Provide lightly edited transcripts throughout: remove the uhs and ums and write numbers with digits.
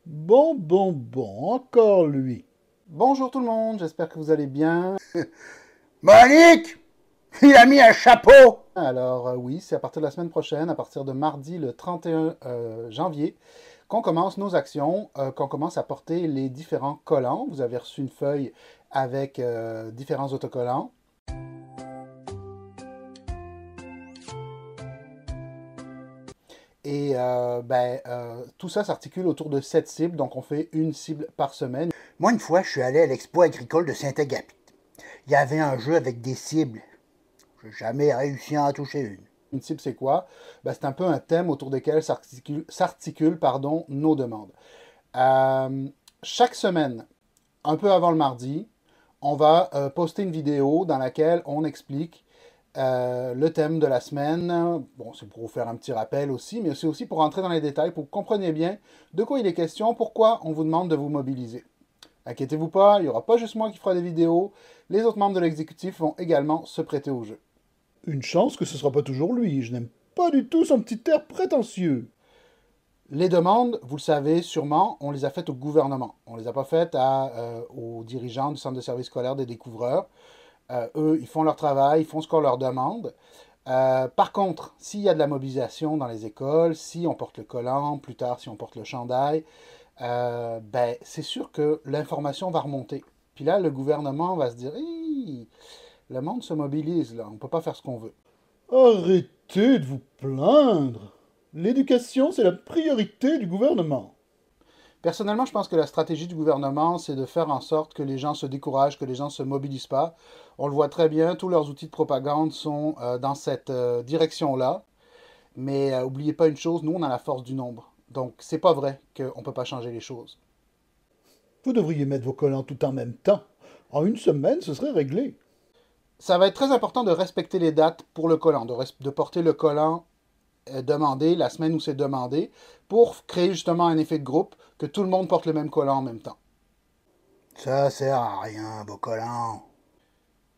Bon, encore lui. Bonjour tout le monde, j'espère que vous allez bien. Monique, il a mis un chapeau. Alors oui, c'est à partir de la semaine prochaine, à partir de mardi le 31 janvier, qu'on commence nos actions, qu'on commence à porter les différents collants. Vous avez reçu une feuille avec différents autocollants. Et tout ça s'articule autour de 7 cibles, donc on fait une cible par semaine. Moi, une fois, je suis allé à l'expo agricole de Saint-Agapit. Il y avait un jeu avec des cibles. J'ai jamais réussi à en toucher une. Une cible, c'est quoi? Ben, c'est un peu un thème autour desquels s'articulent nos demandes. Euh, Chaque semaine, un peu avant le mardi, on va poster une vidéo dans laquelle on explique le thème de la semaine. Bon, c'est pour vous faire un petit rappel aussi, mais c'est aussi pour entrer dans les détails, pour que vous compreniez bien de quoi il est question, pourquoi on vous demande de vous mobiliser. Inquiétez-vous pas, il n'y aura pas juste moi qui fera des vidéos, les autres membres de l'exécutif vont également se prêter au jeu. Une chance que ce ne sera pas toujours lui. Je n'aime pas du tout son petit air prétentieux. Les demandes, vous le savez sûrement, on les a faites au gouvernement. On ne les a pas faites aux dirigeants du centre de service scolaire des découvreurs. Eux, ils font leur travail, ils font ce qu'on leur demande. Par contre, s'il y a de la mobilisation dans les écoles, si on porte le collant, plus tard si on porte le chandail, c'est sûr que l'information va remonter. Puis là, le gouvernement va se dire, hi, le monde se mobilise, là, on ne peut pas faire ce qu'on veut. Arrêtez de vous plaindre. L'éducation, c'est la priorité du gouvernement. Personnellement, je pense que la stratégie du gouvernement, c'est de faire en sorte que les gens se découragent, que les gens ne se mobilisent pas. On le voit très bien, tous leurs outils de propagande sont dans cette direction-là. Mais n'oubliez pas une chose, nous, on a la force du nombre. Donc, c'est pas vrai qu'on ne peut pas changer les choses. Vous devriez mettre vos collants tout en même temps. En une semaine, ce serait réglé. Ça va être très important de respecter les dates pour le collant, de porter le collant demandé la semaine où c'est demandé, pour créer justement un effet de groupe, que tout le monde porte le même collant en même temps. Ça sert à rien, vos collants.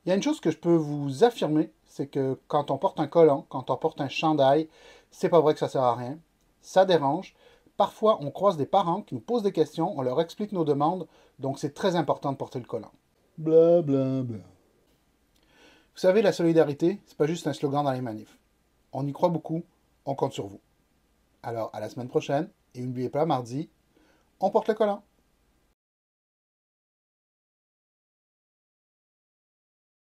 Il y a une chose que je peux vous affirmer, c'est que quand on porte un collant, quand on porte un chandail, c'est pas vrai que ça sert à rien. Ça dérange. Parfois, on croise des parents qui nous posent des questions, on leur explique nos demandes, donc c'est très important de porter le collant. Bla bla bla. Vous savez, la solidarité, c'est pas juste un slogan dans les manifs. On y croit beaucoup, on compte sur vous. Alors, à la semaine prochaine, et n'oubliez pas, mardi, on porte le collant.